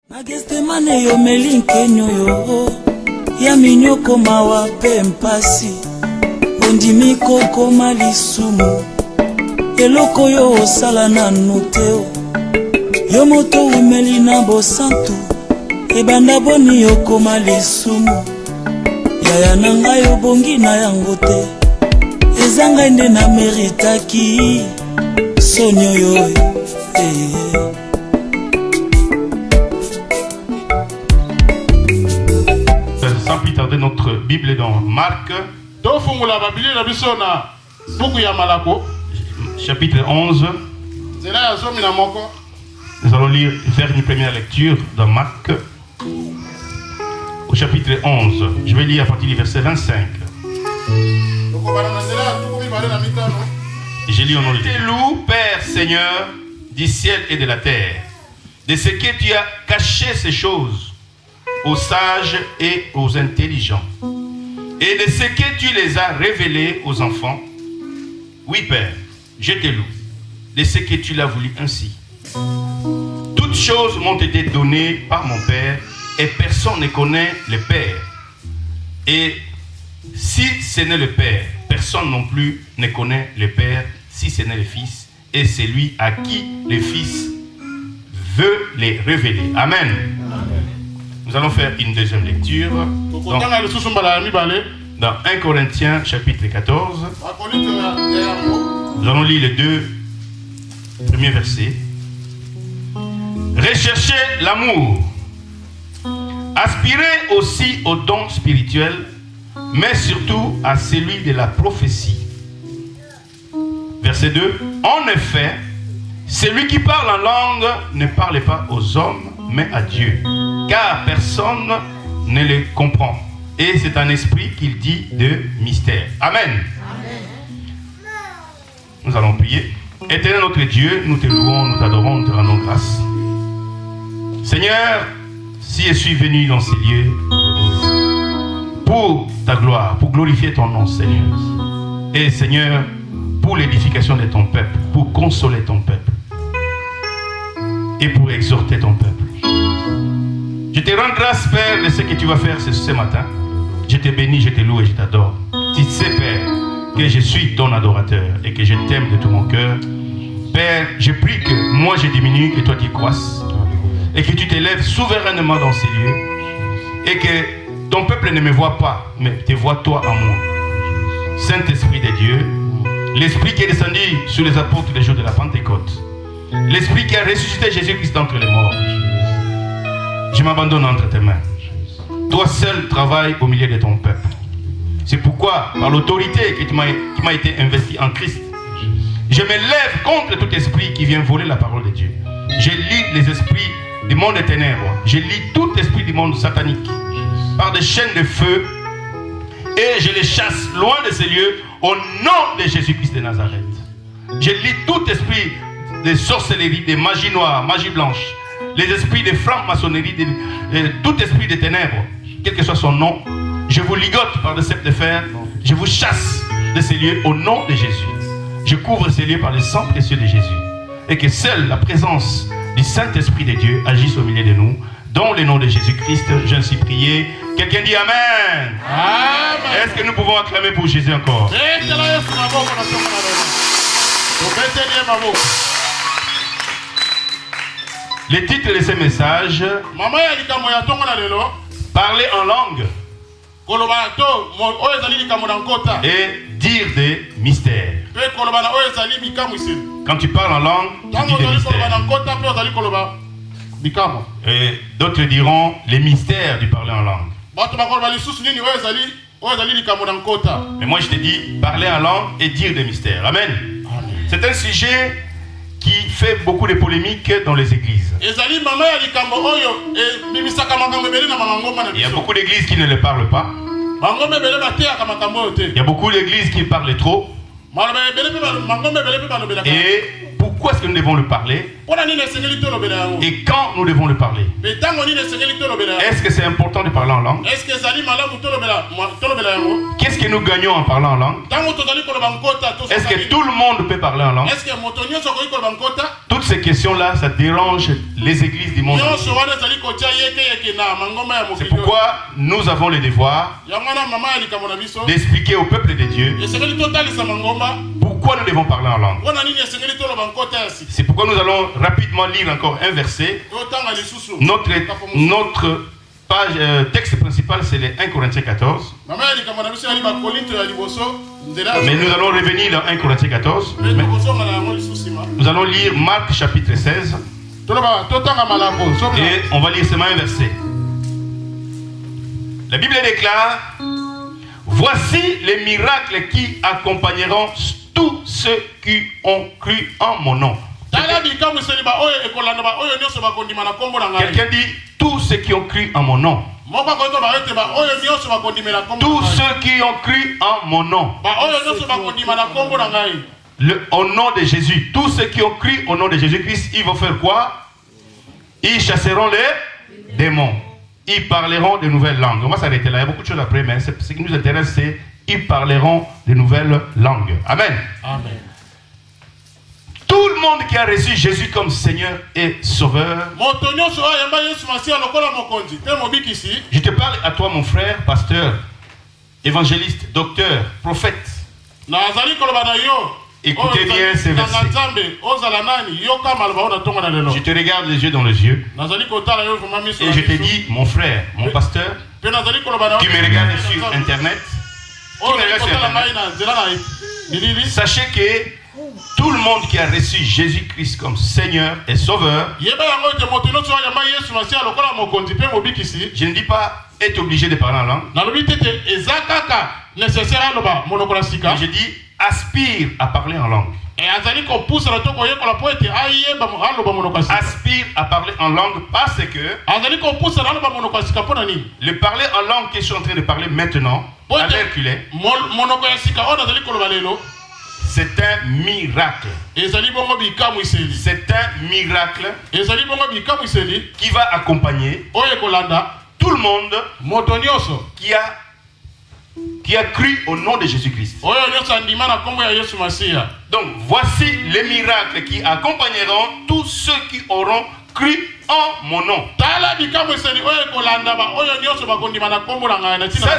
Magestemane yo melinkenyo yo ya minyoko mawa pe mpasi ondimi koko malisumu eloko yo osala na noteo yo moto umeli na bosantu ebanda boni yo koma lisumu yaya na ngai obongi na yango te ezanga nde na meritaki soni oyo Sans plus tarder, notre Bible est dans Marc, chapitre 11. Nous allons faire une première lecture dans Marc, au chapitre 11. Je vais lire à partir du verset 25. Je lis au nom de Dieu. Loue, Père Seigneur, du ciel et de la terre, de ce que tu as caché ces choses aux sages et aux intelligents, et de ce que tu les as révélés aux enfants. Oui, Père, je te loue, de ce que tu l'as voulu ainsi. Toutes choses m'ont été données par mon Père, et personne ne connaît le Père. Et si ce n'est le Père, personne non plus ne connaît le Père, si ce n'est le Fils, et celui à qui le Fils veut les révéler. Amen. Nous allons faire une deuxième lecture dans 1 Corinthiens chapitre 14. Nous allons lire les deux premiers versets. Recherchez l'amour. Aspirez aussi aux dons spirituels, mais surtout à celui de la prophétie. Verset 2. En effet, celui qui parle en langue ne parle pas aux hommes, mais à Dieu, car personne ne le comprend. Et c'est un esprit qu'il dit de mystère. Amen. Amen. Nous allons prier. Éternel notre Dieu, nous te louons, nous t'adorons, nous te rendons grâce. Seigneur, si je suis venu dans ces lieux pour ta gloire, pour glorifier ton nom, Seigneur. Et Seigneur, pour l'édification de ton peuple, pour consoler ton peuple et pour exhorter ton peuple. Je te rends grâce, Père, de ce que tu vas faire ce matin. Je te bénis, je te loue et je t'adore. Tu sais, Père, que je suis ton adorateur et que je t'aime de tout mon cœur. Père, je prie que moi je diminue, que toi tu croisses et que tu t'élèves souverainement dans ces lieux et que ton peuple ne me voit pas, mais te voit toi en moi. Saint-Esprit de Dieu, l'Esprit qui est descendu sur les apôtres les jours de la Pentecôte, l'Esprit qui a ressuscité Jésus-Christ d'entre les morts, je m'abandonne entre tes mains. Toi seul travaille au milieu de ton peuple. C'est pourquoi, par l'autorité qui m'a été investie en Christ, je me lève contre tout esprit qui vient voler la parole de Dieu. Je lis les esprits du monde des ténèbres. Je lis tout esprit du monde satanique par des chaînes de feu et je les chasse loin de ces lieux au nom de Jésus-Christ de Nazareth. Je lis tout esprit de sorcellerie, de magie noire, magie blanche, les esprits de franc-maçonnerie, tout esprit de ténèbres, quel que soit son nom, je vous ligote par le sceptre de fer, je vous chasse de ces lieux au nom de Jésus. Je couvre ces lieux par le sang précieux de Jésus. Et que seule la présence du Saint-Esprit de Dieu agisse au milieu de nous. Dans le nom de Jésus-Christ, j'ai ainsi prié. Quelqu'un dit Amen. Amen. Est-ce que nous pouvons acclamer pour Jésus encore? Le titre de ce message, parler en langue et dire des mystères. Quand tu parles en langue, tu dis des mystères. Et d'autres diront les mystères du parler en langue. Mais moi je te dis parler en langue et dire des mystères. Amen. C'est un sujet qui fait beaucoup de polémiques dans les églises. Il y a beaucoup d'églises qui ne le parlent pas. Il y a beaucoup d'églises qui parlent trop. Et pour pourquoi est-ce que nous devons le parler et quand nous devons le parler. Est-ce que c'est important de parler en langue? Qu'est-ce que nous gagnons en parlant en langue? Est-ce que tout le monde peut parler en langue? Toutes ces questions-là, ça dérange les églises du monde. C'est pourquoi nous avons le devoir d'expliquer au peuple de Dieu pourquoi nous devons parler en langue. C'est pourquoi nous allons rapidement lire encore un verset. Notre page, texte principal, c'est les 1 Corinthiens 14. Mais nous allons revenir dans 1 Corinthiens 14. Nous allons lire Marc chapitre 16. Et on va lire seulement un verset. La Bible déclare: voici les miracles qui accompagneront tous ceux qui ont cru en mon nom. Quelqu'un dit tous ceux qui ont cru en mon nom. Tous ceux qui ont cru en mon nom. Au nom de Jésus. Tous ceux qui ont cru au nom de Jésus-Christ, ils vont faire quoi? Ils chasseront les démons. Ils parleront de nouvelles langues. On va s'arrêter là. Il y a beaucoup de choses après, mais ce qui nous intéresse, c'est ils parleront de nouvelles langues. Amen. Amen. Tout le monde qui a reçu Jésus comme Seigneur et Sauveur. Je te parle à toi, mon frère, pasteur, évangéliste, docteur, prophète. Écoutez bien ces versets. Je te regarde les yeux dans les yeux. Et je te dis, mon frère, mon pasteur, qui me regarde sur Internet, sachez que tout le monde qui a reçu Jésus-Christ comme Seigneur et Sauveur, je ne dis pas être obligé de parler en langue, mais je dis aspire à parler en langue. Aspire à parler en langue parce que le parler en langue que je suis en train de parler maintenant, à l'heure qu'il est, c'est un miracle. C'est un miracle qui va accompagner tout le monde qui a cru au nom de Jésus-Christ. Donc voici les miracles qui accompagneront tous ceux qui auront cru en mon nom. Ça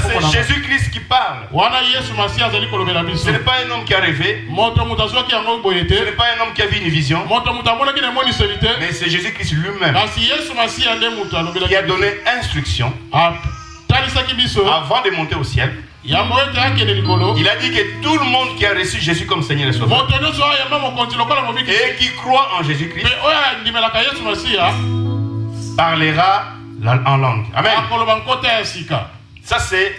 c'est Jésus-Christ qui parle. Ce n'est pas un homme qui a rêvé. Ce n'est pas un homme qui a vu une vision. Mais c'est Jésus-Christ lui-même qui a donné instruction avant de monter au ciel. Il a dit que tout le monde qui a reçu Jésus comme Seigneur et Sauveur et qui croit en Jésus-Christ parlera en langue. Amen. Ça c'est,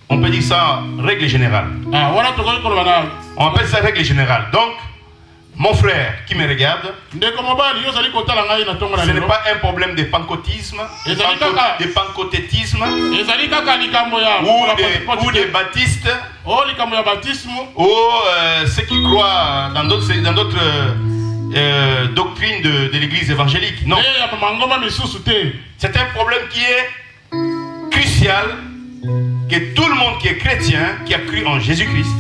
on peut dire ça règle générale. On appelle ça règle générale. Donc, mon frère qui me regarde, ce n'est pas un problème de pancotisme, de pancothétisme, ou de baptistes, ou ceux qui croient dans d'autres doctrines de l'église évangélique. Non. C'est un problème qui est crucial, que tout le monde qui est chrétien, qui a cru en Jésus-Christ,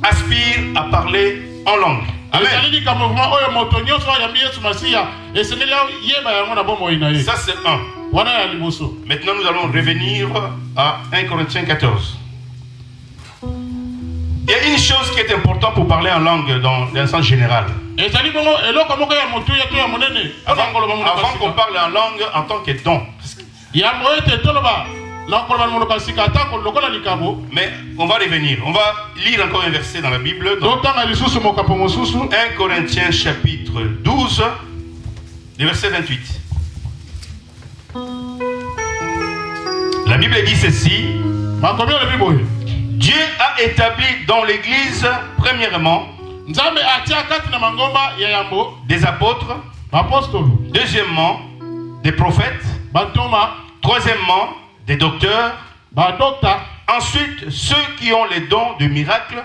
aspire à parler en langue. Amen. Ça c'est un. Maintenant nous allons revenir à 1 Corinthiens 14. Il y a une chose qui est importante pour parler en langue dans un sens général. Avant qu'on parle en langue en tant que don. Mais on va revenir. On va lire encore un verset dans la Bible. 1 Corinthiens chapitre 12, le verset 28. La Bible dit ceci. Dieu a établi dans l'église, premièrement, des apôtres, deuxièmement, des prophètes, troisièmement, des docteurs, ensuite ceux qui ont les dons de miracles,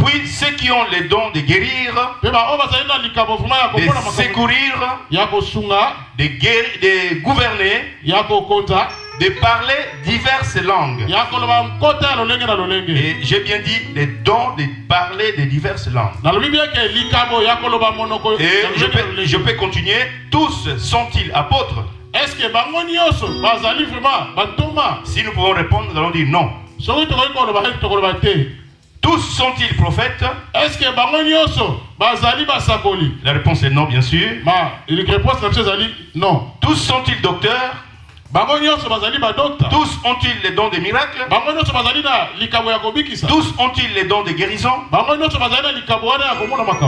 Puis ceux qui ont les dons de guérir, de secourir, de gouverner, de parler diverses langues. Et j'ai bien dit les dons de parler de diverses langues. Et je peux continuer. Tous sont-ils apôtres? Est-ce que Si nous pouvons répondre, nous allons dire non. Tous sont-ils prophètes? Est-ce que La réponse est non, bien sûr. non. Tous sont-ils docteurs? Tous ont-ils les dons des miracles? Tous ont-ils les dons de guérison?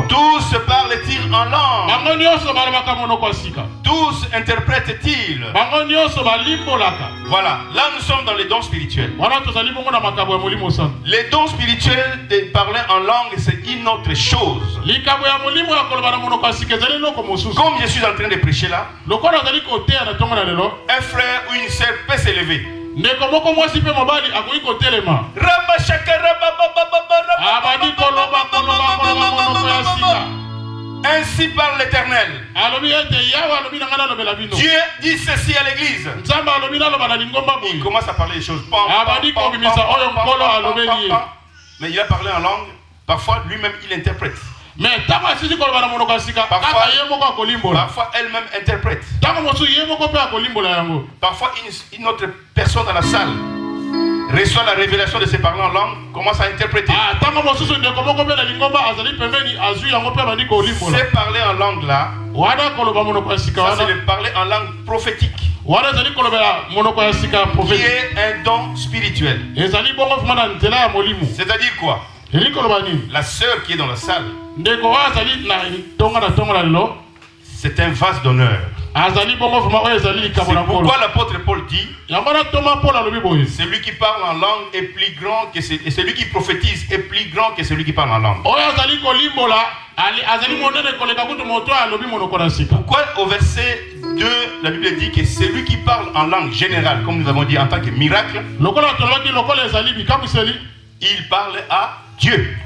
Tous parlent-ils en langue? Tous interprètent-ils? Voilà, là nous sommes dans les dons spirituels. Les dons spirituels de parler en langue, c'est une autre chose. Comme je suis en train de prêcher là, un frère ou une sœur peut s'élever. Ainsi parle l'Éternel. Dieu dit ceci à l'église. Il commence à parler des choses. Mais il a parlé en langue. Parfois lui-même il interprète. Parfois elle-même interprète. Parfois une autre personne dans la salle reçoit la révélation de ses parler en langue, commence à interpréter. C'est parler en langue là, ça c'est le parler en langue prophétique, qui est un don spirituel. C'est-à-dire quoi? La sœur qui est dans la salle, c'est un vase d'honneur. C'est pourquoi l'apôtre Paul dit, celui qui parle en langue est plus grand que celui qui prophétise est plus grand que celui qui parle en langue. Pourquoi au verset 2, la Bible dit que celui qui parle en langue générale, comme nous avons dit en tant que miracle, il parle à Dieu.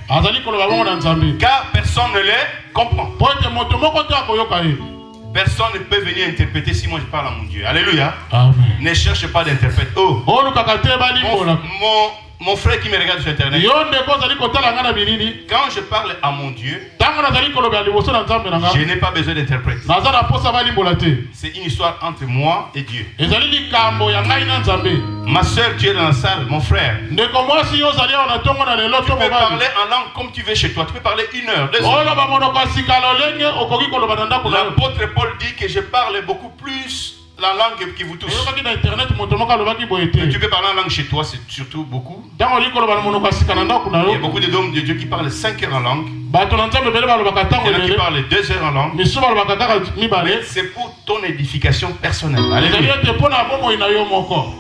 Car personne ne les comprend. Personne ne peut venir interpréter si moi je parle à mon Dieu. Alléluia. Amen. Ne cherche pas d'interprète. Oh. Mon frère qui me regarde sur internet, quand je parle à mon Dieu, je n'ai pas besoin d'interprète. C'est une histoire entre moi et Dieu. Ma soeur, tu es dans la salle, mon frère. Tu peux parler en langue comme tu veux chez toi. Tu peux parler 1 heure, 2 heures. L'apôtre Paul dit que je parle beaucoup plus la langue qui vous touche. Mais tu peux parler en langue chez toi, c'est surtout beaucoup. Il y a beaucoup d'hommes de Dieu qui parlent 5 heures en langue. Il y en a qui parlent 2 heures en langue. Mais c'est pour ton édification personnelle. Alléluia.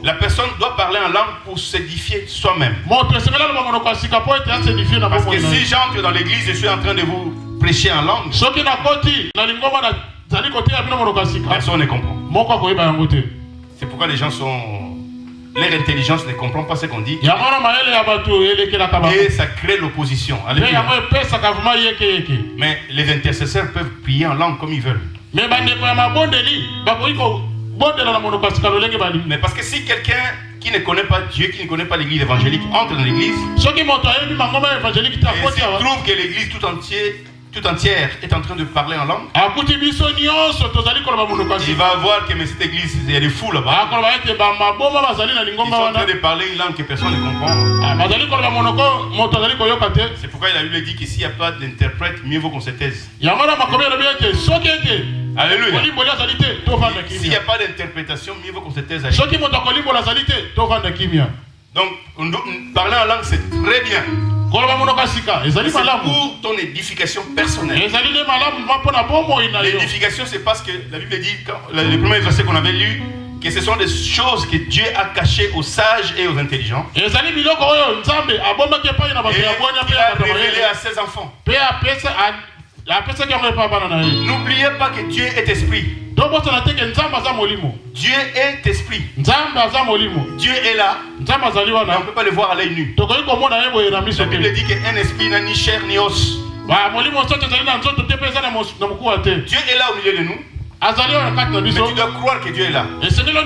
La personne doit parler en langue pour s'édifier soi-même. Parce que si j'entre dans l'église, je suis en train de vous prêcher en langue, personne ne comprend. C'est pourquoi les gens sont... Leur intelligence ne comprend pas ce qu'on dit. Et ça crée l'opposition. Mais les intercesseurs peuvent prier en langue comme ils veulent. Mais parce que si quelqu'un qui ne connaît pas Dieu, qui ne connaît pas l'église évangélique, entre dans l'église, et s'il trouve que l'église tout entière est en train de parler en langue, il va voir que cette église, il y a des fous là-bas. Ils sont en train de parler une langue que personne ne comprend. C'est pourquoi la Bible dit que s'il n'y a pas d'interprète, mieux vaut qu'on se taise. Alléluia. S'il n'y a pas d'interprétation, mieux vaut qu'on se taise. Donc, parler en langue, c'est très bien. C'est pour ton édification personnelle. L'édification, c'est parce que la Bible dit, le premier verset qu'on avait lu, que ce sont des choses que Dieu a cachées aux sages et aux intelligents. Et il a révélé à ses enfants. N'oubliez pas que Dieu est esprit. Dieu est esprit. Dieu est là. Mais on ne peut pas le voir à l'œil nu. La Bible dit qu'un esprit n'a ni chair ni os. Dieu est là au milieu de nous. Mais tu dois croire que Dieu est là. Tu dois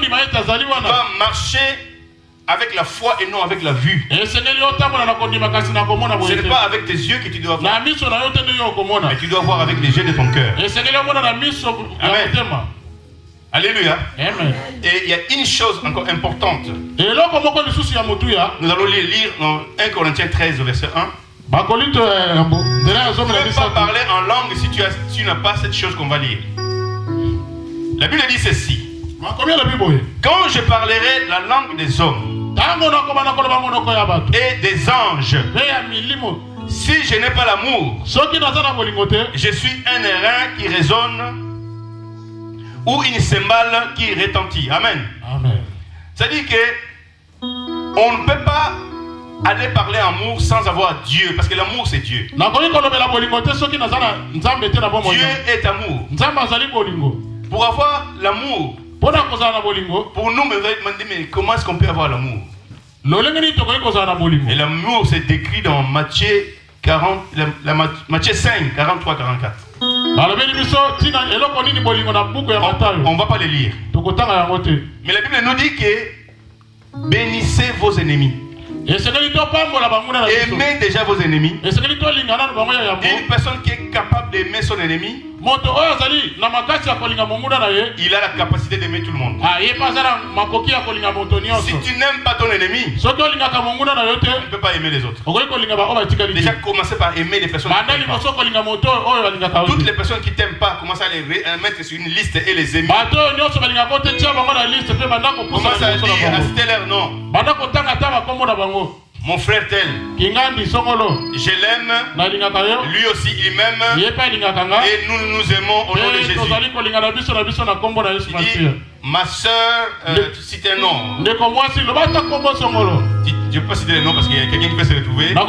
marcher avec la foi et non avec la vue. Ce n'est pas avec tes yeux que tu dois voir. Mais tu dois voir avec les yeux de ton cœur. Amen. Alléluia. Amen. Et il y a une chose encore importante. Nous allons lire dans 1 Corinthiens 13 verset 1. Tu ne peux pas parler en langue si tu n'as pas cette chose qu'on va lire. La Bible dit ceci. Quand je parlerai la langue des hommes et des anges, si je n'ai pas l'amour, je suis un airain qui résonne ou une cymbale qui retentit. Amen. Amen. C'est-à-dire que on ne peut pas aller parler amour sans avoir Dieu, parce que l'amour c'est Dieu. Dieu est amour. Pour avoir l'amour, pour nous, mais comment est-ce qu'on peut avoir l'amour? Et l'amour c'est décrit dans Matthieu 5, 43, 44. On ne va pas les lire. Mais la Bible nous dit que bénissez vos ennemis. Aimez déjà vos ennemis. Et une personne qui est capable d'aimer son ennemi, il a la capacité d'aimer tout le monde. Si tu n'aimes pas ton ennemi, tu ne peux pas aimer les autres. Déjà commencez par aimer les personnes qui t'aiment pas. Toutes les personnes qui ne t'aiment pas, commencez à les mettre sur une liste et les aimer. Commencez à dire à leur nom. Mon frère tel, je l'aime, lui aussi il m'aime, et nous nous aimons au nom de Jésus. Il dit, ma soeur, tu cites un nom. Je ne peux pas citer le nom parce qu'il y a quelqu'un qui peut se retrouver. Donc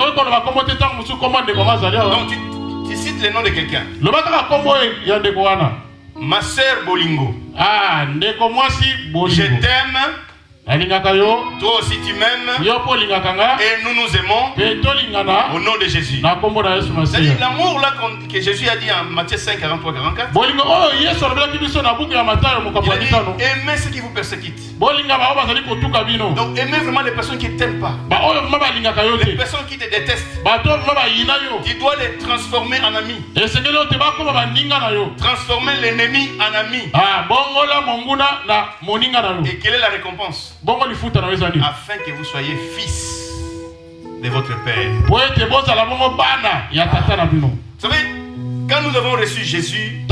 tu cites le nom de quelqu'un. Ma soeur Bolingo, je t'aime. Toi aussi tu m'aimes et nous nous aimons au nom de Jésus. C'est l'amour là que Jésus a dit en Matthieu 5, 43, 44. Il a dit aimez ceux qui vous persécutent. Donc aimez vraiment les personnes qui ne t'aiment pas. Les personnes qui te détestent. Tu dois les transformer en amis. Transformer l'ennemi en ami. Et quelle est la récompense? Afin que vous soyez fils de votre Père. Vous savez, quand nous avons reçu Jésus,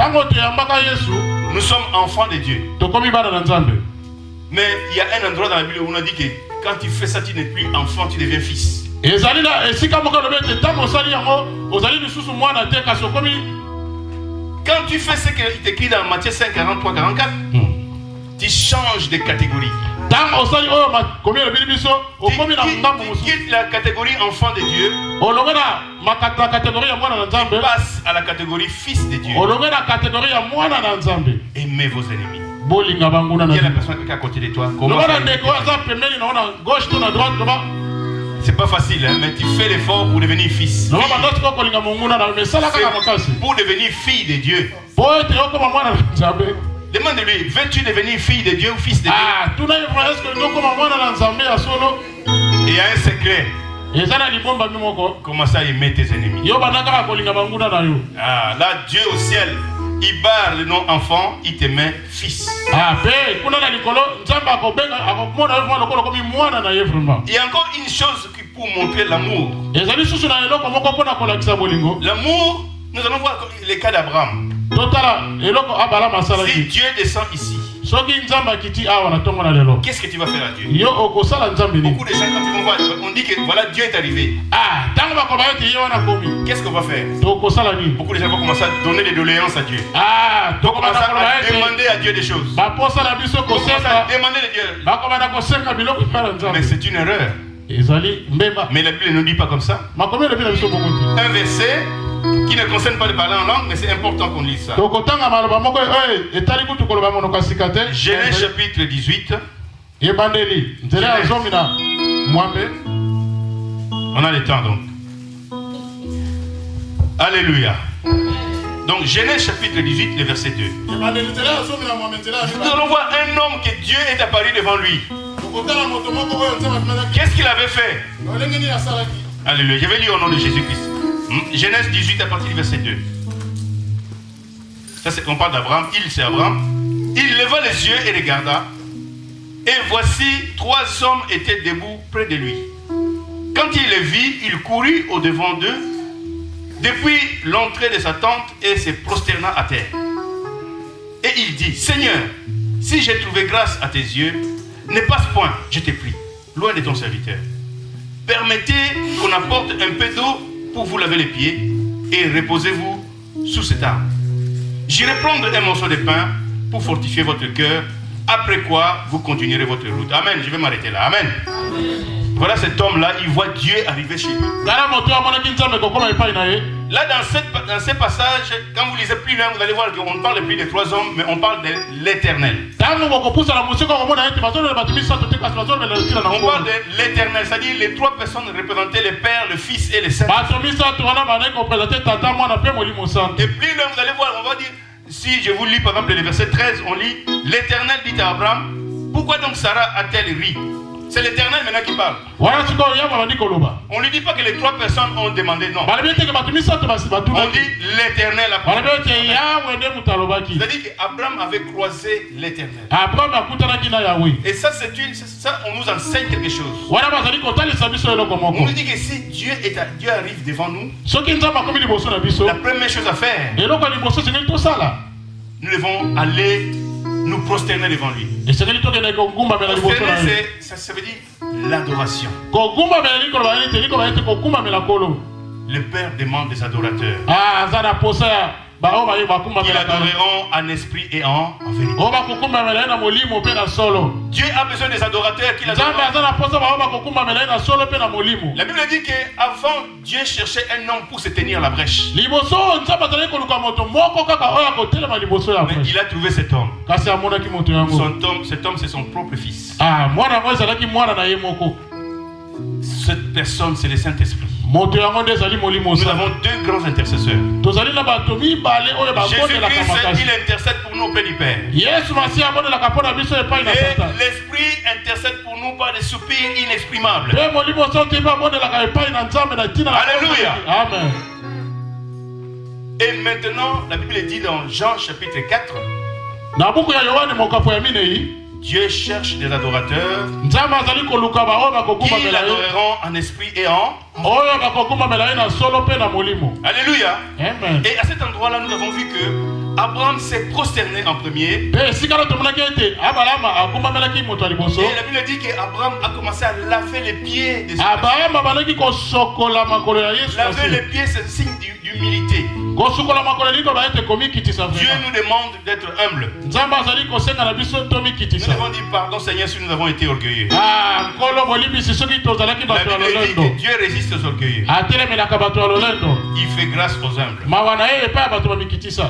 nous sommes enfants de Dieu. Mais il y a un endroit dans la Bible où on a dit que quand tu fais ça, tu n'es plus enfant, tu deviens fils. Quand tu fais ce qui est écrit dans Matthieu 5, 43, 44, tu changes de catégorie. Tu quittes la catégorie enfant de Dieu, tu passes à la catégorie fils de Dieu. Aimez vos ennemis. Il y a la personne qui est à côté de toi. C'est pas facile, hein, mais tu fais l'effort pour devenir fils. Pour devenir fille de Dieu. Demande-lui, veux-tu devenir fille de Dieu ou fils de Dieu? Il y a un secret. Commence à aimer tes ennemis. Là, Dieu au ciel, il barre le nom enfant, il te met fils. Il y a encore une chose qui pour montrer l'amour. L'amour, nous allons voir le cas d'Abraham. Si Dieu descend ici, qu'est-ce que tu vas faire à Dieu? Beaucoup de gens quand ils vont voir, on dit que voilà Dieu est arrivé. Qu'est-ce qu'on va faire? Beaucoup de gens vont commencer à donner des doléances à Dieu. Donc commencer à demander à Dieu des choses. Commencer à demander à Dieu. Mais c'est une erreur. Mais la Bible ne nous dit pas comme ça. Un verset qui ne concerne pas de parler en langue, mais c'est important qu'on lise ça. Genèse chapitre 18. On a le temps donc. Alléluia. Donc Genèse chapitre 18, le verset 2. Nous allons voir un homme que Dieu est apparu devant lui. Qu'est-ce qu'il avait fait? Alléluia. Je vais lire au nom de Jésus-Christ. Genèse 18 à partir du verset 2. Ça c'est on parle d'Abraham. Il c'est Abraham. Il leva les yeux et regarda. Et voici 3 hommes étaient debout près de lui. Quand il les vit, il courut au-devant d'eux depuis l'entrée de sa tente et se prosterna à terre. Et il dit, Seigneur, si j'ai trouvé grâce à tes yeux, ne passe point, je te prie, loin de ton serviteur. Permettez qu'on apporte un peu d'eau pour vous laver les pieds et reposez-vous sous cet arbre. J'irai prendre un morceau de pain pour fortifier votre cœur, après quoi vous continuerez votre route. Amen, je vais m'arrêter là. Amen. Voilà cet homme-là, il voit Dieu arriver chez lui. Là, dans ce passage, quand vous lisez plus loin, vous allez voir qu'on ne parle plus de 3 hommes, mais on parle de l'Éternel. On parle de l'Éternel, c'est-à-dire les 3 personnes représentaient le Père, le Fils et le Saint. Et plus loin, vous allez voir, on va dire, si je vous lis par exemple le verset 13, on lit, l'Éternel dit à Abraham, pourquoi donc Sarah a-t-elle ri? C'est l'Éternel maintenant qui parle. On ne lui dit pas que les 3 personnes ont demandé, non. On dit l'Éternel a parlé. C'est-à-dire qu'Abraham avait croisé l'Éternel. Et ça, on nous enseigne quelque chose. On nous dit que si Dieu arrive devant nous, la première chose à faire, nous devons aller nous prosterner devant lui. Prosterner, ça veut dire l'adoration. Le Père demande des adorateurs. Ils adoreront en esprit et en vérité. Dieu a besoin des adorateurs qui l'adorent. La Bible dit qu'avant, Dieu cherchait un homme pour se tenir à la brèche. Mais il a trouvé cet homme. Cet homme, c'est son propre fils. Cette personne, c'est le Saint-Esprit. Nous avons 2 grands intercesseurs. Jésus-Christ, il intercède pour nous auprès du Père. Et l'Esprit intercède pour nous par des soupirs inexprimables. Alléluia. Amen. Et maintenant, la Bible dit dans Jean chapitre 4, Dieu cherche des adorateurs qui l'adoreront en esprit et en... Alléluia. Amen. Et à cet endroit-là, nous avons vu que Abraham s'est prosterné en premier. Et la Bible dit qu'Abraham a commencé à laver les pieds des hommes. Laver les pieds, c'est un signe d'humilité. Dieu nous demande d'être humbles. Nous avons dit pardon Seigneur si nous avons été orgueilleux. La Bible dit que Dieu résiste aux orgueilleux. Il fait grâce aux humbles.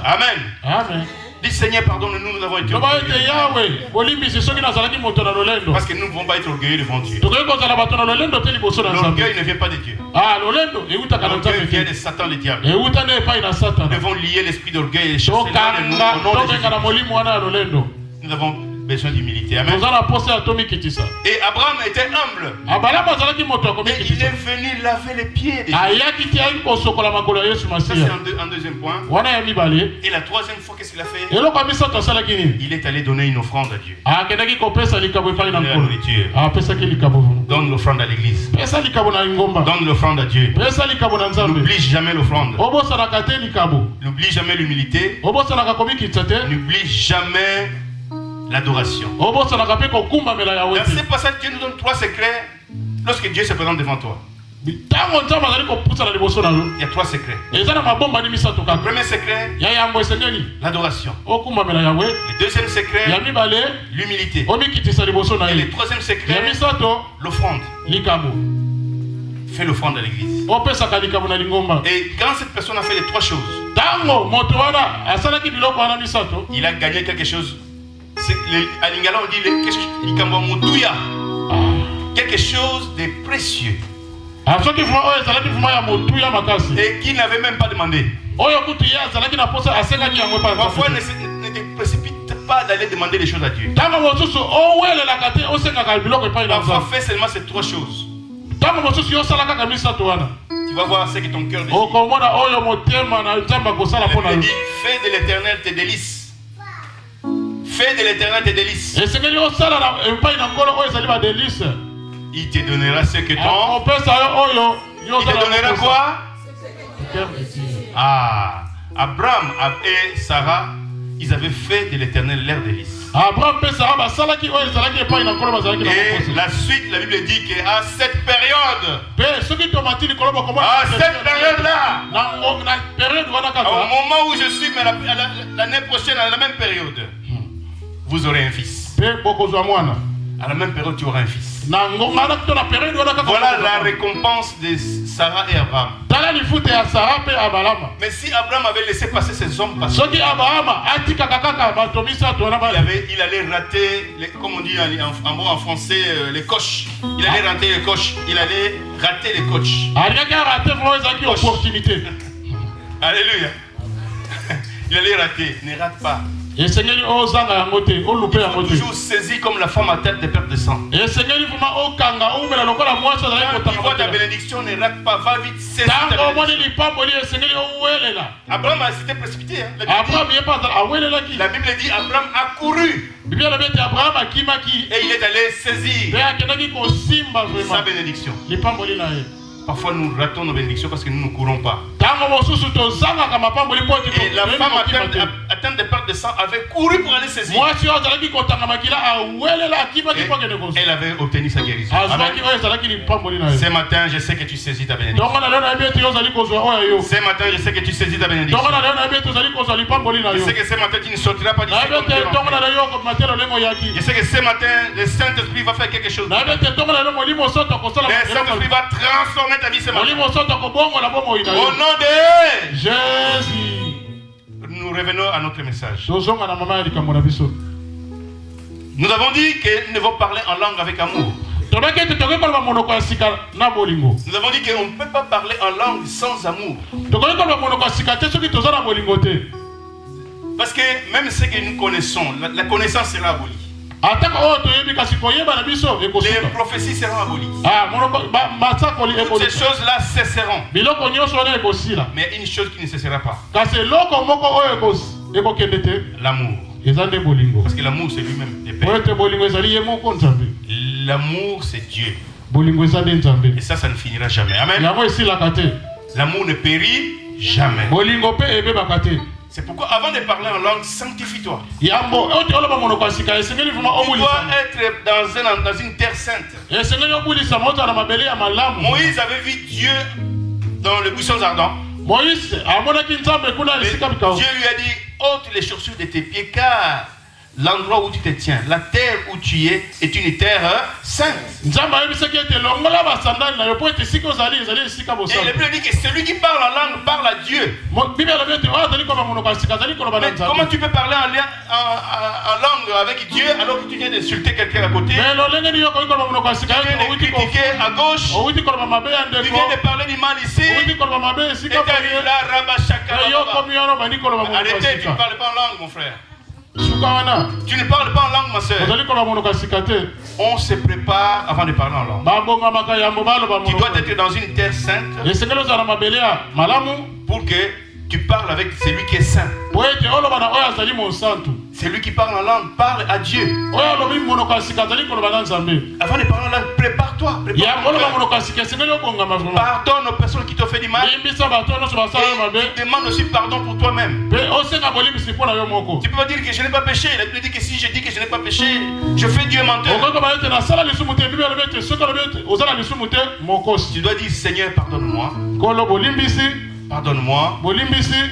Amen. Amen. Dis Seigneur, pardonne-nous, nous avons été orgueilleux. Parce que nous ne pouvons pas être orgueilleux devant Dieu. L'orgueil ne vient pas de Dieu. L'orgueil vient de Satan, le diable. Nous devons lier l'esprit d'orgueil et les choses de nous. Nous avons besoin d'humilité. Amen. Et Abraham était humble. Et il est venu laver les pieds des gens. Ça c'est un deuxième point. Et la troisième fois, qu'est-ce qu'il a fait? Il est allé donner une offrande à Dieu. La nourriture. Donne l'offrande à l'église. Donne l'offrande à Dieu. N'oublie jamais l'offrande. N'oublie jamais l'humilité. N'oublie jamais l'adoration. Dans ce passage, Dieu nous donne 3 secrets lorsque Dieu se présente devant toi. Il y a 3 secrets. Le premier secret, l'adoration. Le deuxième secret, l'humilité. Et le troisième secret, l'offrande. Fais l'offrande à l'église. Et quand cette personne a fait les 3 choses, il a gagné quelque chose. À Lingala on dit quelque chose de précieux. Et qui n'avait même pas demandé. Parfois, ne te précipite pas d'aller demander des choses à Dieu. Parfois, fais seulement ces 3 choses. Tu vas voir ce que ton cœur désire. Il dit, fais de l'Éternel tes délices. Fais de l'Éternel tes délices. Il te donnera ce que ton... Il te donnera quoi? Ah, Abraham et Sarah, ils avaient fait de l'Éternel leur délice. Et la suite, la Bible dit qu'à cette période, là, au moment où je suis, mais l'année prochaine, à la même période, vous aurez un fils. À la même période, tu auras un fils. Voilà la récompense de Sarah et Abraham. Mais si Abraham avait laissé passer ses hommes passer, il allait rater, comme on dit en français, les coches. Il allait rater les coches. Il allait rater les coches. Alléluia. Il allait rater. Ne rate pas. Il faut toujours saisir comme la femme à tête de perte de sang. Quand tu vois ta bénédiction, ne rate pas, va vite, saisis ta bénédiction. Abraham s'était précipité. Hein. La Bible dit Abraham a couru. Et il est allé saisir sa bénédiction. Parfois nous ratons nos bénédictions parce que nous ne courons pas. Et la femme atteinte de perte de sang avait couru pour aller saisir. Et elle avait obtenu sa guérison. Amen. Ce matin, je sais que tu saisis ta bénédiction. Ce matin, je sais que tu saisis ta bénédiction. Je sais que ce matin, tu ne sortiras pas d'ici. Je sais que ce matin, le Saint-Esprit va faire quelque chose. Le Saint-Esprit va transformer ta vie ce matin. Au nom de Jésus. Nous revenons à notre message. Nous avons dit que nous devons parler en langue avec amour. Nous avons dit qu'on ne peut pas parler en langue sans amour. Parce que même ce que nous connaissons, la connaissance sera abolie. Les prophéties seront abolies. Toutes ces choses-là cesseront. Mais il y a une chose qui ne cessera pas. L'amour. Parce que l'amour c'est lui-même. L'amour c'est Dieu. Et ça ne finira jamais. Amen. L'amour ne périt jamais. C'est pourquoi avant de parler en langue, sanctifie-toi. Tu dois être dans une terre sainte. Moïse avait vu Dieu dans le buisson ardent. Mais Dieu lui a dit, ôte les chaussures de tes pieds car l'endroit où tu te tiens, la terre où tu es, est une terre sainte. Et la Bible dit que celui qui parle en langue parle à Dieu. Mais comment tu peux parler en langue avec Dieu alors que tu viens d'insulter quelqu'un à côté? Tu viens de critiquer à gauche. Tu viens de parler du mal ici. Et tu arrives là, arrêtez, tu ne parles pas en langue mon frère. Tu ne parles pas en langue, ma soeur. On se prépare avant de parler en langue. Tu dois être dans une terre sainte pour que tu parles avec celui qui est saint. Celui qui parle en langue parle à Dieu. Avant de parler en langue, prépare-toi. Pardonne aux personnes qui t'ont fait du mal. Et demande aussi pardon pour toi-même. Tu peux pas dire que je n'ai pas péché. La Bible dit que si je dis que je n'ai pas péché, je fais Dieu menteur. Tu dois dire Seigneur, pardonne-moi. Pardonne-moi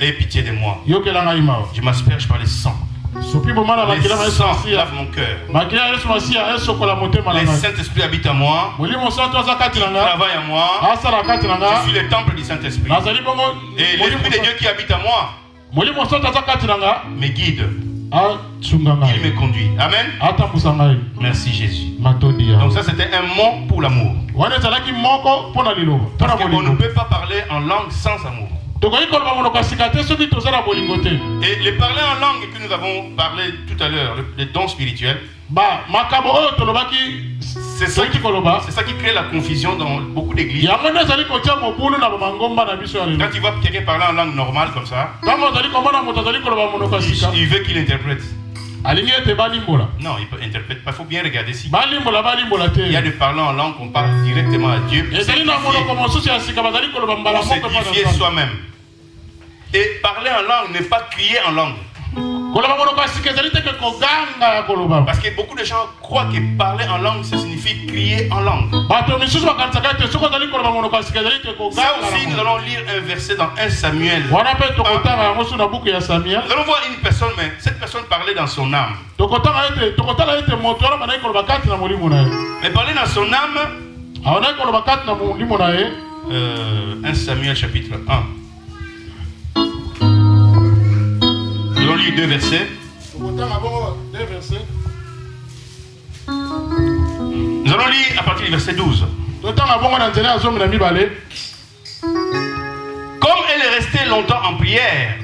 et pitié de moi. Je m'asperge par le sang. Le sang lave mon cœur. Le Saint-Esprit habite en moi. Il travaille en moi. Je suis le temple du Saint-Esprit. Et l'Esprit de Dieu qui habite en moi me guide. Il me conduit. Amen. Merci Jésus. Donc ça c'était un mot pour l'amour. Parce qu'on ne peut pas parler en langue sans amour. Et les parler en langue que nous avons parlé tout à l'heure, les dons spirituels, c'est ça qui crée la confusion dans beaucoup d'églises. Quand tu vois quelqu'un parler en langue normale comme ça, il veut qu'il interprète. Non, il peut interpréter. Il faut bien regarder si. Il y a des parlants en langue qu'on parle directement à Dieu. On s'est édifié soi-même. Et parler en langue n'est pas crier en langue. Parce que beaucoup de gens croient que parler en langue, ça signifie crier en langue. Ça aussi, nous allons lire un verset dans 1 Samuel. Nous allons voir une personne, mais cette personne parlait dans son âme. Mais parler dans son âme, 1 Samuel chapitre 1. Nous allons lire deux versets. Nous allons lire à partir du verset 12. Comme elle est restée longtemps en prière.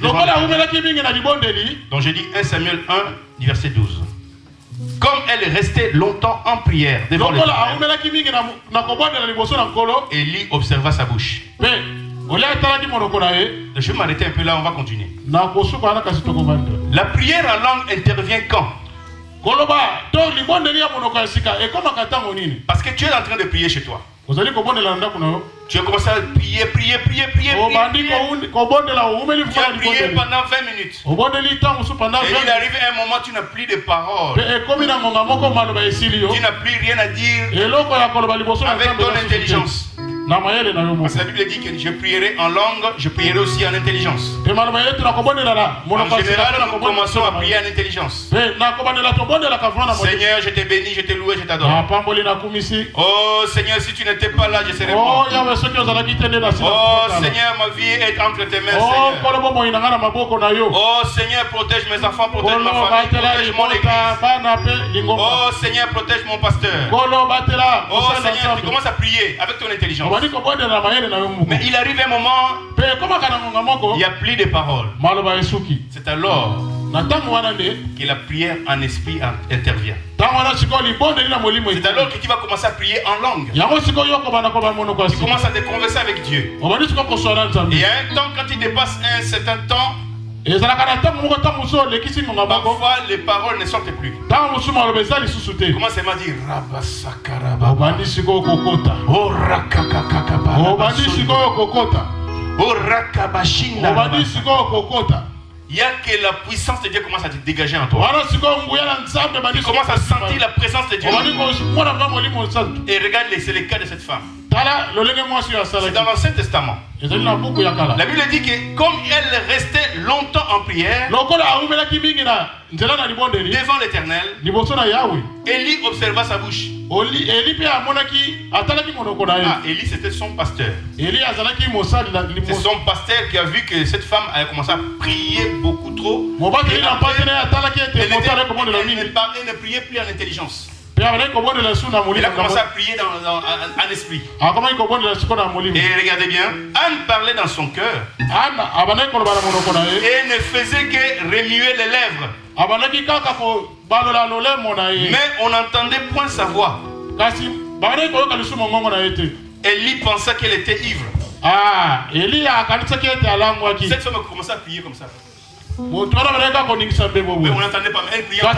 Donc j'ai dit 1 Samuel 1, du verset 12. Comme elle est restée longtemps en prière devant l'Éternel, Élie observa sa bouche. Je vais m'arrêter un peu là, on va continuer. La prière en langue intervient quand? Parce que tu es en train de prier chez toi. Tu as commencé à prier. Tu as prié pendant 20 minutes. Et il arrive un moment où tu n'as plus de paroles. Tu n'as plus rien à dire avec ton intelligence. Parce que la Bible dit que je prierai en langue, je prierai aussi en intelligence. En général, nous commençons à prier en intelligence. Seigneur, je te bénis, je te loue, je t'adore. Oh Seigneur, si tu n'étais pas là, je serais mort. Oh Seigneur, ma vie est entre tes mains, Seigneur. Oh Seigneur, protège mes enfants, protège ma famille, protège mon église. Oh Seigneur, protège mon pasteur. Oh Seigneur, tu commences à prier avec ton intelligence. Mais il arrive un moment, il n'y a plus de paroles. C'est alors que la prière en esprit intervient. C'est alors que tu vas commencer à prier en langue. Tu commences à te converser avec Dieu. Et il y a un temps, quand il dépasse un certain temps, parfois les paroles ne sortent plus. Comment c'est m'a dit oh il y a que la puissance de Dieu commence à te dégager en toi. Tu commences à sentir la présence de Dieu. Et regarde, c'est le cas de cette femme. C'est dans l'Ancien Testament. La Bible dit que comme elle restait longtemps en prière devant l'Éternel, Élie observa sa bouche. Élie, c'était son pasteur. C'est son pasteur qui a vu que cette femme avait commencé à prier beaucoup trop. Elle ne priait plus en intelligence. Il a commencé à prier en esprit. Et regardez bien, Anne parlait dans son cœur et ne faisait que remuer les lèvres. Mais on n'entendait point sa voix. Élie pensa qu'elle était ivre. Cette femme a commencé à prier comme ça. Mais on n'entendait pas, elle priait en langue.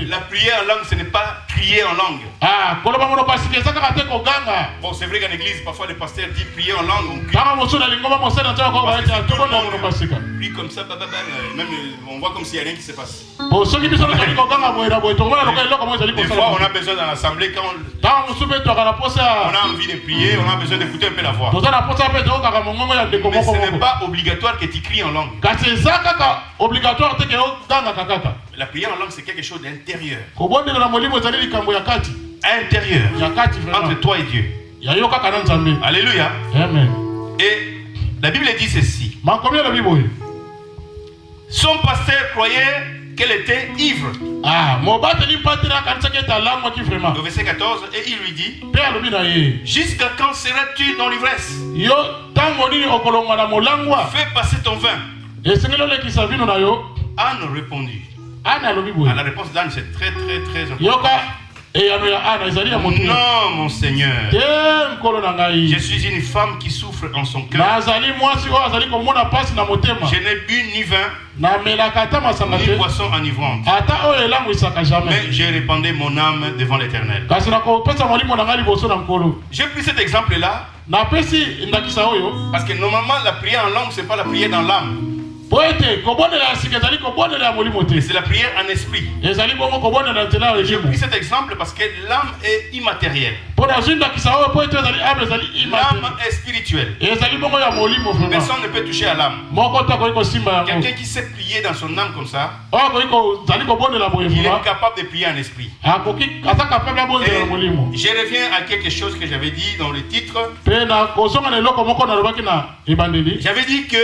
La prière en langue, ce n'est pas crier en langue. Bon, c'est vrai qu'en église, parfois les pasteurs disent prier en langue. On crie. Prie comme ça, même on voit comme s'il n'y a rien qui se passe. Des fois, on a besoin dans l'assemblée, quand on a envie de prier, on a besoin d'écouter un peu la voix. Mais ce n'est pas obligatoire que tu cries en langue. La prière en langue, c'est quelque chose d'intérieur. Intérieur. Entre toi et Dieu. Alléluia. Amen. Et la Bible dit ceci. Son pasteur croyait qu'elle était ivre. Au verset 14, et il lui dit, jusqu'à quand seras-tu dans l'ivresse? Fais passer ton vin. Anne répondit. La réponse d'Anne, c'est très important. Non, mon Seigneur. Je suis une femme qui souffre en son cœur. Je n'ai bu ni vin, ni boisson enivrante. Mais j'ai répandu mon âme devant l'Éternel. J'ai pris cet exemple-là parce que normalement, la prière en langue, ce n'est pas la prière dans l'âme. C'est la prière en esprit. J'ai pris cet exemple parce que l'âme est immatérielle. L'âme est spirituelle. Personne ne peut toucher à l'âme. Quelqu'un qui sait prier dans son âme comme ça, il est capable de prier en esprit. Et je reviens à quelque chose que j'avais dit dans le titre. J'avais dit que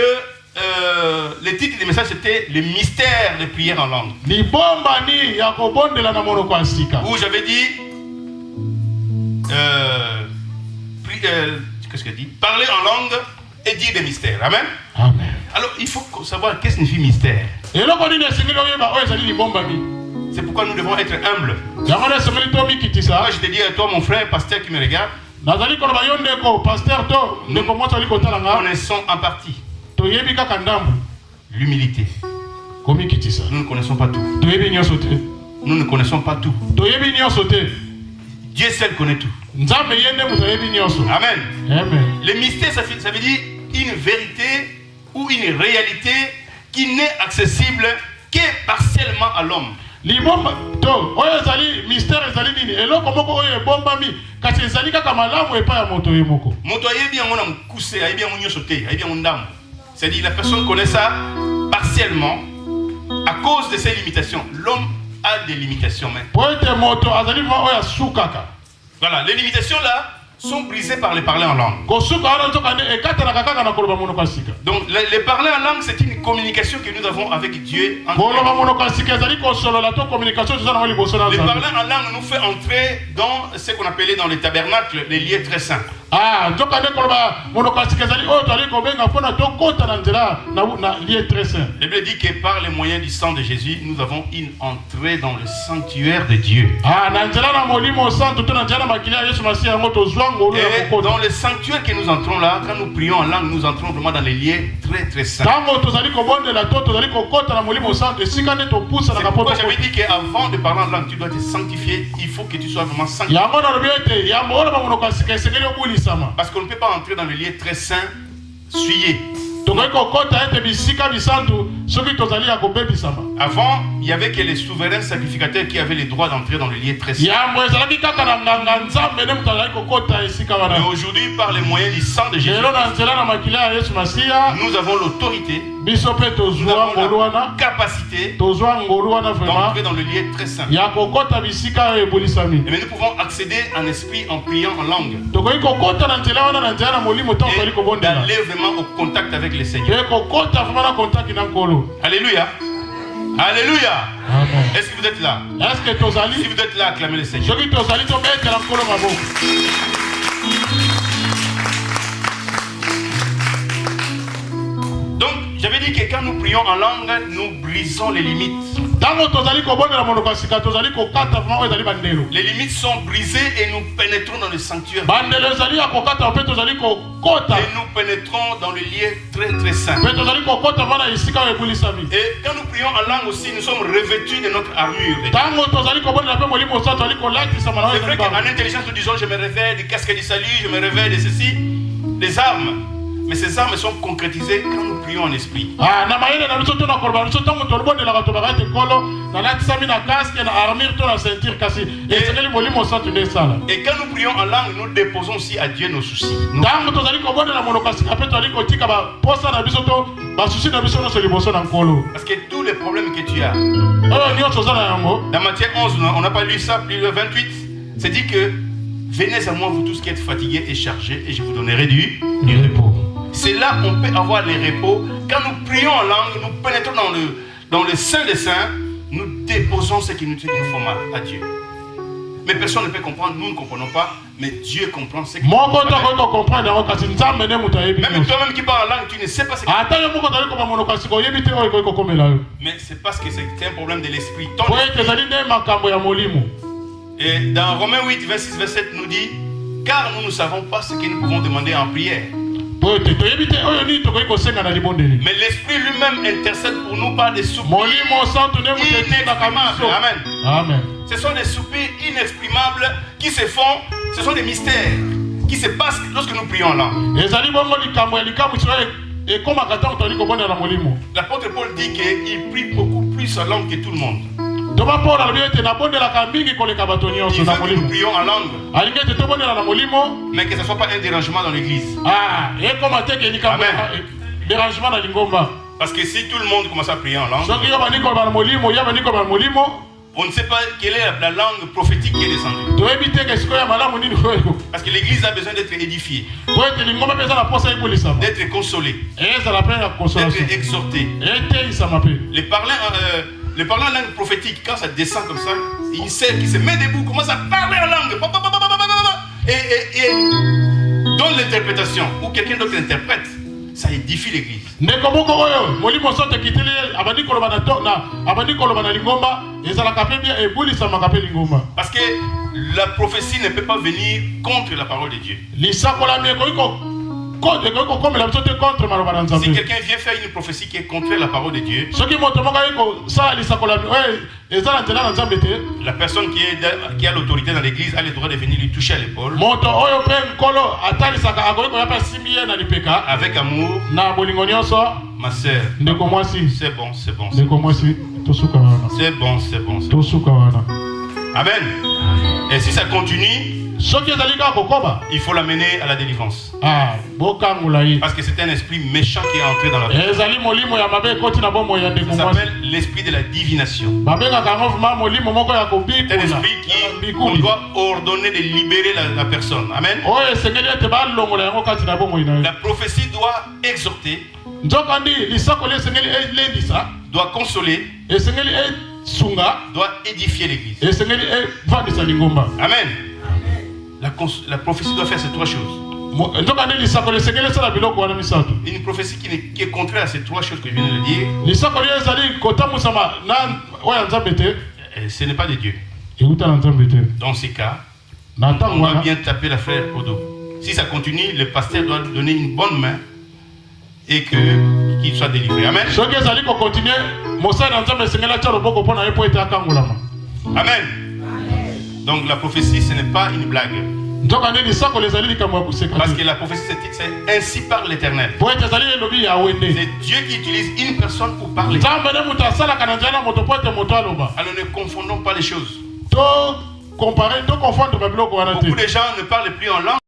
le titre du message c'était le mystère de prière en langue. Où j'avais dit qu'est-ce que dit? Parler en langue et dire des mystères. Amen. Amen. Alors il faut savoir qu'est-ce que signifie mystère. C'est pourquoi nous devons être humbles. Moi je te dis à toi mon frère pasteur qui me regarde, nous connaissons en partie l'humilité. Nous ne connaissons pas tout. Nous ne connaissons pas tout. Dieu seul connaît tout. Amen. Amen. Le mystère, ça veut dire une vérité ou une réalité qui n'est accessible que partiellement à l'homme. C'est-à-dire la personne connaît ça partiellement à cause de ses limitations. L'homme a des limitations. Mais voilà, les limitations là sont brisées par les parler en langue. Donc les parler en langue, c'est une communication que nous avons avec Dieu. Les parler en langue nous fait entrer dans ce qu'on appelait dans les tabernacles les lieux très saints. La Bible dit que par les moyens du sang de Jésus, nous avons une entrée dans le sanctuaire de Dieu. Et dans le sanctuaire que nous entrons là, quand nous prions en langue, nous entrons vraiment dans les lieux très saints. C'est pourquoi j'avais dit qu'avant de parler en langue, tu dois te sanctifier. Il faut que tu sois vraiment sanctifié. Parce qu'on ne peut pas entrer dans le lieu très saint, souillé. Avant, il n'y avait que les souverains sacrificateurs qui avaient le droit d'entrer dans le lieu très saint. Mais aujourd'hui, par les moyens du sang de Jésus, nous avons l'autorité, nous avons la capacité d'entrer dans le lieu très saint. Et nous pouvons accéder en esprit en priant en langue. Et d'aller vraiment au contact avec le Seigneur. Alléluia. Alléluia. Est-ce que vous êtes là? Si vous êtes là, acclamez le Seigneur. Donc, j'avais dit que quand nous prions en langue, nous brisons les limites. Les limites sont brisées et nous pénétrons dans le sanctuaire. Et nous pénétrons dans le lieu très saint. Et quand nous prions en langue aussi, nous sommes revêtus de notre armure. C'est vrai qu'en intelligence, nous disons je me réveille du casque du salut, je me réveille de ceci, des armes. Mais ces armes sont concrétisées quand nous prions en esprit. Et quand nous prions en langue, nous déposons aussi à Dieu nos soucis. Parce que tous les problèmes que tu as, dans Matthieu 11, on n'a pas lu ça, le 28, c'est dit que venez à moi vous tous qui êtes fatigués et chargés et je vous donnerai du repos. c'est là qu'on peut avoir les repos. Quand nous prions en langue, nous pénétrons dans le sein des saints, nous déposons ce qui nous fait mal à Dieu. Mais personne ne peut comprendre, nous ne comprenons pas, mais Dieu comprend ce qui nous fait mal. Même toi-même qui parles en langue, tu ne sais pas ce qui mais c'est parce que c'est un problème de l'esprit. Et dans Romains 8, 26, 27 nous dit, car nous ne savons pas ce que nous pouvons demander en prière. Mais l'Esprit lui-même intercède pour nous par des soupirs inexprimables. Amen. Amen. Ce sont des soupirs inexprimables qui se font, ce sont des mystères qui se passent lorsque nous prions en langue. L'apôtre Paul dit qu'il prie beaucoup plus en langue que tout le monde. Il veut que nous prions en langue, mais que ce ne soit pas un dérangement dans l'église. Amen. Parce que si tout le monde commence à prier en langue, on ne sait pas quelle est la langue prophétique qui est descendue. Parce que l'église a besoin d'être édifiée, d'être consolée, d'être exhortée. Les parlants en langue prophétique, quand ça descend comme ça, il se met debout, commence à parler en langue et donne l'interprétation, ou quelqu'un d'autre interprète. Ça édifie l'église. Parce que la prophétie ne peut pas venir contre la parole de Dieu. Si quelqu'un vient faire une prophétie qui est contre la parole de Dieu, la personne qui a l'autorité dans l'église a le droit de venir lui toucher à l'épaule avec amour. Ma sœur, c'est bon, c'est bon. C'est bon, c'est bon. Amen. Et si ça continue, il faut l'amener à la délivrance. Parce que c'est un esprit méchant qui est entré dans la vie. Ça s'appelle l'esprit de la divination. C'est un esprit qu'on doit ordonner de libérer la personne. Amen. La prophétie doit exhorter, doit consoler, doit édifier l'église. Amen. La prophétie doit faire ces trois choses. Une prophétie qui est contraire à ces trois choses que je viens de dire, ce n'est pas de Dieu. Dans ces cas, on doit bien taper la fleur au dos. Si ça continue, le pasteur doit lui donner une bonne main et qu'il soit délivré. Amen. Amen. Donc la prophétie, ce n'est pas une blague. Parce que la prophétie, c'est ainsi par l'Éternel. C'est Dieu qui utilise une personne pour parler. Alors ne confondons pas les choses. Beaucoup de gens ne parlent plus en langue.